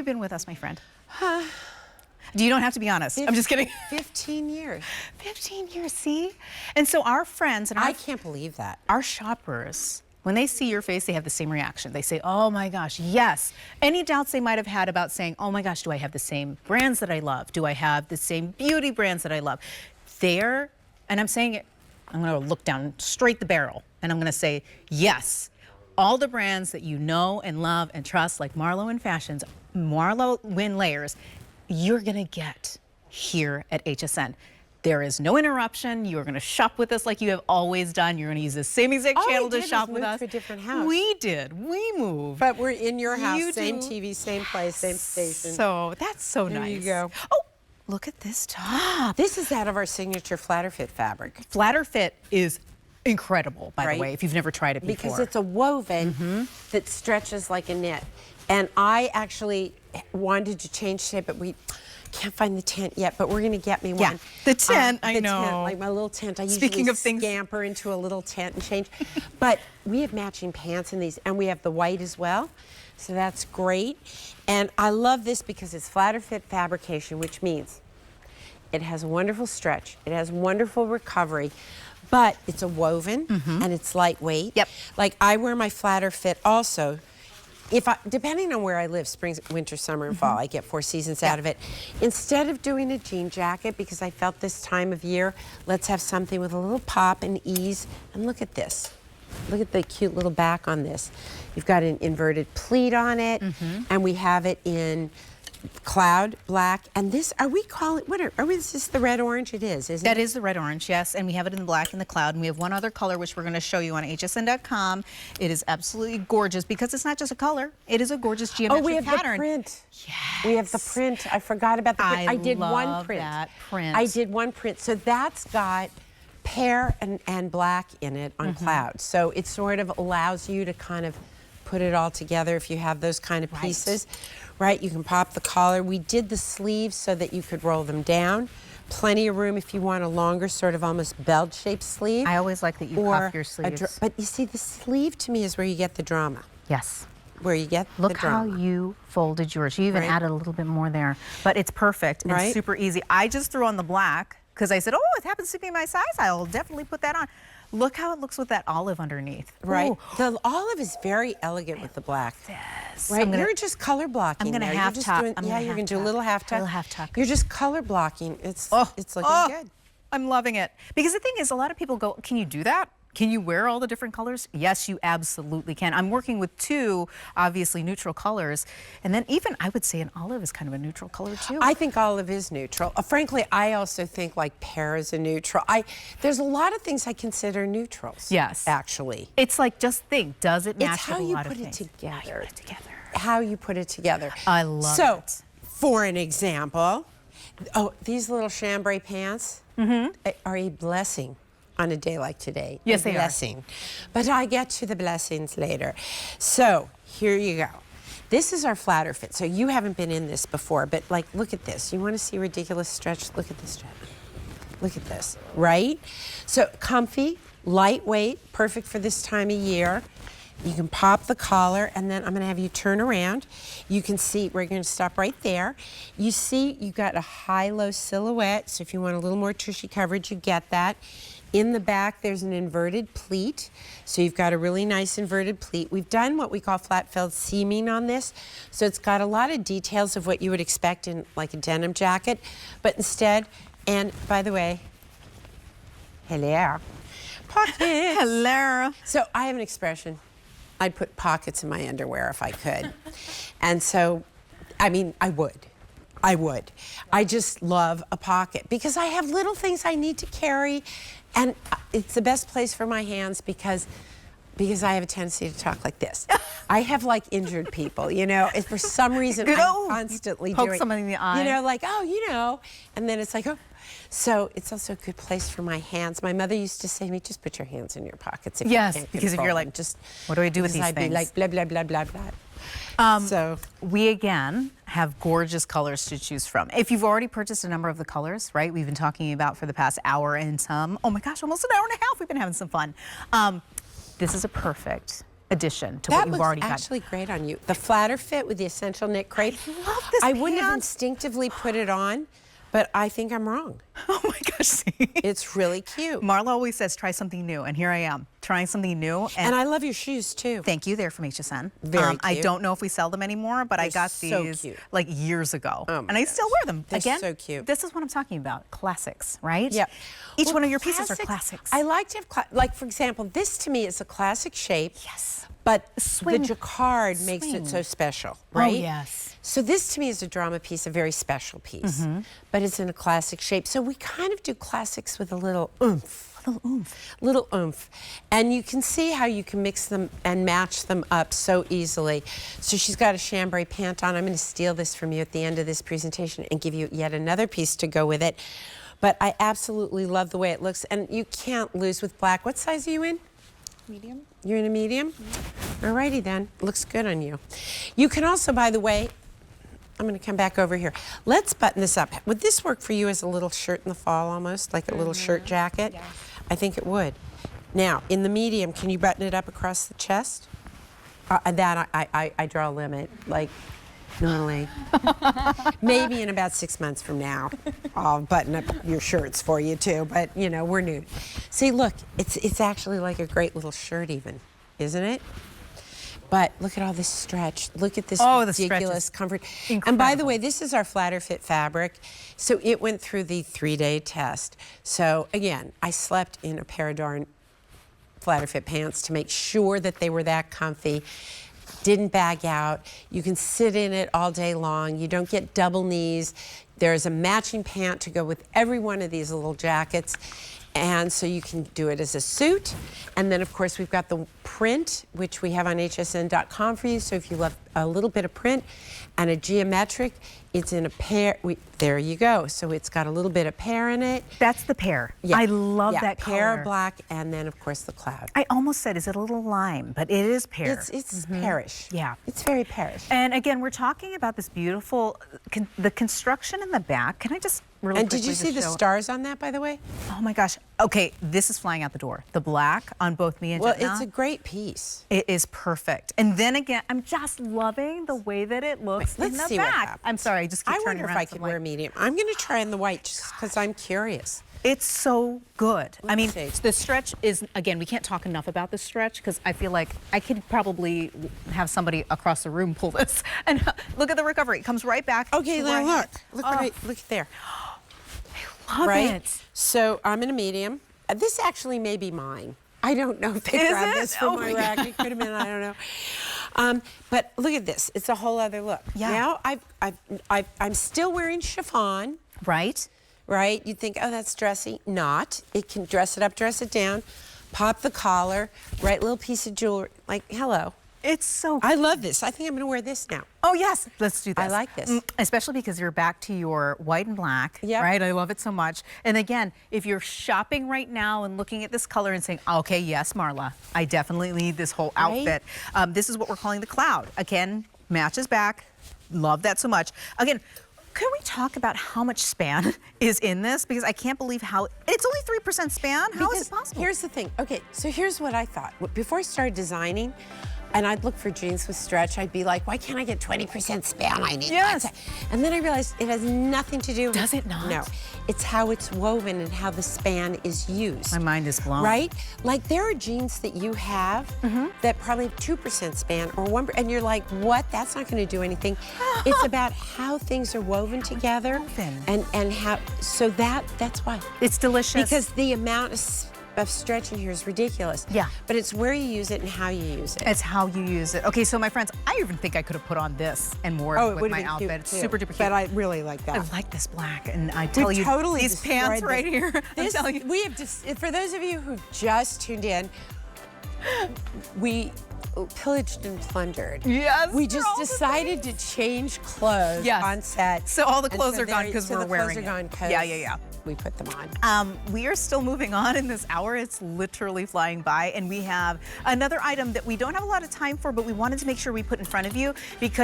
you been with us, my friend? You don't have to be honest. I'm just kidding. 15 years. 15 years, see? And so our friends and I can't believe that. Our shoppers, when they see your face, they have the same reaction. They say, oh my gosh, yes. Any doubts they might have had about saying, oh my gosh, do I have the same brands that I love? Do I have the same beauty brands that I love? There, and I'm saying it, I'm gonna look down straight the barrel, and I'm gonna say, yes. All the brands that you know and love and trust, like Marlo and Fashions, Marlo WynneLayers, you're gonna get here at HSN. There is no interruption. You're going to shop with us like you have always done. You're going to use the same exact channel to shop with us. To a different house. We did. We moved. But we're in your house. Same TV, same place, same station. So that's so nice. There you go. Oh, look at this top. This is out of our signature FlatterFIT fabric. FlatterFIT is incredible, by the way, if you've never tried it before. Because it's a woven that stretches like a knit. And I actually wanted to change shape, but we can't find the tent yet, but we're going to get me one. Yeah, the tent, I know. Tent, like my little tent. I Speaking of things, scamper into a little tent and change. But we have matching pants in these, and we have the white as well. So that's great. And I love this because it's FlatterFIT fabrication, which means it has a wonderful stretch. It has wonderful recovery. But it's a woven, and it's lightweight. Yep. Like I wear my FlatterFIT also. Depending on where I live, spring, winter, summer, and fall, I get 4 seasons out of it. Instead of doing a jean jacket, because I felt this time of year, let's have something with a little pop and ease. And look at this. Look at the cute little back on this. You've got an inverted pleat on it, and we have it in cloud black. And this, are we calling, is this the red orange? It is, isn't it? That is the red orange, yes. And we have it in the black and the cloud. And we have one other color, which we're going to show you on hsn.com. It is absolutely gorgeous because it's not just a color. It is a gorgeous geometric pattern. Oh, we have the print. Yes. We have the print. I forgot about the print. I did one print. That print. I did one print. So that's got pear and black in it on cloud. So it sort of allows you to kind of put it all together if you have those kind of pieces. Right, you can pop the collar. We did the sleeves so that you could roll them down. Plenty of room if you want a longer, sort of almost belt-shaped sleeve. I always like that you pop your sleeves. But you see, the sleeve to me is where you get the drama. Yes. Where you get the drama. Look how you folded yours. You even added a little bit more there. But it's perfect and super easy. I just threw on the black because I said, oh, it happens to be my size. I'll definitely put that on. Look how it looks with that olive underneath. Right. Ooh. The olive is very elegant with the black. Yes. Right. You're just color blocking. I'm going to half tuck. Yeah, you're going to do a little half tuck. A little half tuck. You're just color blocking. It's looking good. I'm loving it. Because the thing is, a lot of people go, can you do that? Can you wear all the different colors? Yes, you absolutely can. I'm working with 2, obviously, neutral colors. And then even, I would say an olive is kind of a neutral color, too. I think olive is neutral. Frankly, I also think, like, pear is a neutral. There's a lot of things I consider neutrals. Yes. Actually. It's like, just think, does it match with a lot of things? It's how you put it together. How you put it together. How you put it together. I love it. So, for an example, these little chambray pants are a blessing. On a day like today. Yes, they are. But I get to the blessings later. So here you go. This is our FlatterFIT. So you haven't been in this before, but like, look at this. You want to see ridiculous stretch? Look at this stretch. Look at this, right? So comfy, lightweight, perfect for this time of year. You can pop the collar, and then I'm going to have you turn around. You can see, we're going to stop right there. You see, you got a high-low silhouette, so if you want a little more tushy coverage, you get that. In the back, there's an inverted pleat, so you've got a really nice inverted pleat. We've done what we call flat felled seaming on this, so it's got a lot of details of what you would expect in like a denim jacket, but instead, and by the way, hello, pockets. Hello. So I have an expression. I'd put pockets in my underwear if I could. And so, I mean, I would. I just love a pocket because I have little things I need to carry, and it's the best place for my hands because I have a tendency to talk like this. I have like injured people, you know, if for some reason I'm constantly poke somebody in the eye. You know, like, oh, you know, and then it's like, oh. So it's also a good place for my hands. My mother used to say to me, just put your hands in your pockets if you can't because if you're like, just what do I do with these I'd things? be like, blah, blah, blah, blah, blah. So we again have gorgeous colors to choose from. If you've already purchased a number of the colors, right, we've been talking about for the past hour and some, oh my gosh, almost an hour and a half, we've been having some fun. This is a perfect addition to what you've already got. That looks actually great on you. The flatter fit with the essential knit crepe. I love this I wouldn't have pant. instinctively put it on, but I think I'm wrong. Oh my gosh, see? It's really cute. Marla always says, try something new, and here I am, trying something new. And I love your shoes, too. Thank you, they're from HSN. Very I cute. don't know if we sell them anymore, but I got so these cute. like years ago. Oh my and I still wear them. They're Again, so cute. This is what I'm talking about, classics, right? Yeah. Each one of your pieces are classics. I like to have, like, for example, this to me is a classic shape. Yes. But Swing. the jacquard makes it so special, right? Oh, yes. So this to me is a drama piece, a very special piece, but it's in a classic shape. So we kind of do classics with a little oomph. A little oomph. Little oomph. And you can see how you can mix them and match them up so easily. So she's got a chambray pant on. I'm going to steal this from you at the end of this presentation and give you yet another piece to go with it. But I absolutely love the way it looks. And you can't lose with black. What size are you in? Medium. You're in a medium? Alrighty then. Looks good on you. You can also, by the way, I'm going to come back over here. Let's button this up. Would this work for you as a little shirt in the fall almost, like a little shirt jacket? Yes. I think it would. Now, in the medium, can you button it up across the chest? That I draw a limit, like normally. Maybe in about 6 months from now, I'll button up your shirts for you too, but you know, we're new. See, look, it's actually like a great little shirt even, isn't it? But look at all this stretch. Look at this ridiculous comfort. Incredible. And by the way, this is our FlatterFIT fabric. So it went through the 3-day test. So again, I slept in a pair of darn FlatterFIT pants to make sure that they were that comfy. Didn't bag out. You can sit in it all day long. You don't get double knees. There's a matching pant to go with every one of these little jackets. And so you can do it as a suit. And then, of course, we've got the print, which we have on hsn.com for you. So if you love a little bit of print and a geometric, it's in a pair. There you go. So it's got a little bit of pear in it. That's the pear. Yeah. I love that color. Pear, black, and then, of course, the cloud. I almost said, is it a little lime? But it is pear. It's pearish. Yeah. It's very pearish. And again, we're talking about this beautiful, the construction in the back. Can I just really And quickly did you see the show- stars on that, by the way? Oh my gosh. Okay, this is flying out the door. The black on both me and Well, Jenna. it's a great piece. It is perfect. And then again, I'm just loving the way that it looks Wait, in let's the see what back. happens. I'm sorry, I just keep I turning wonder if around. I so could I'm wear like, medium. I'm going to try in the white just because I'm curious. It's so good. I mean, see. the stretch is, again, we can't talk enough about the stretch because I feel like I could probably have somebody across the room pull this. And look at the recovery. It comes right back. Okay, to now where I look. had it. Look there. Love Right? it. So I'm in a medium. This actually may be mine. I don't know if they Is grabbed it? this from Oh my my rack. It could have been. I don't know. But look at this. It's a whole other look. Yeah. Now I'm still wearing chiffon. Right? Right? You'd think, oh, that's dressy. Not. It can dress it up, dress it down, pop the collar, right little piece of jewelry. Like, hello. It's so I love this. I think I'm going to wear this now. Oh, yes. Let's do this. I like this. Especially because you're back to your white and black, Yep. right? I love it so much. And again, if you're shopping right now and looking at this color and saying, okay, yes, Marla, I definitely need this whole outfit. This is what we're calling the cloud. Again, matches back. Love that so much. Again, can we talk about how much span is in this? Because I can't believe how, it's only 3% span. How is it possible? Here's the thing. Okay, so here's what I thought. Before I started designing, and I'd look for jeans with stretch, I'd be like, why can't I get 20% span? I need Yes. that. And then I realized it has nothing to do with... Does it not? No. It's how it's woven and how the span is used. My mind is blown. Right? Like there are jeans that you have that probably have 2% span or 1%, and you're like, what? That's not going to do anything. It's about how things are woven together. And how, so that's why. It's delicious. Because the amount of stretch in here is ridiculous. Yeah. But it's where you use it and how you use it. It's how you use it. Okay, so my friends, I even think I could have put on this and wore it with my outfit. It's super duper cute. But I really like that. I like this black, and I tell you, totally these pants destroyed right this. here. I'm telling you. We have just, for those of you who just tuned in, we pillaged and plundered. Yes, We they're just all the decided to change clothes on set. So all the And clothes so are gone there- because so we're the wearing clothes are it. gone 'cause Yeah. we put them on. We are still moving on in this hour. It's literally flying by, and we have another item that we don't have a lot of time for, but we wanted to make sure we put in front of you because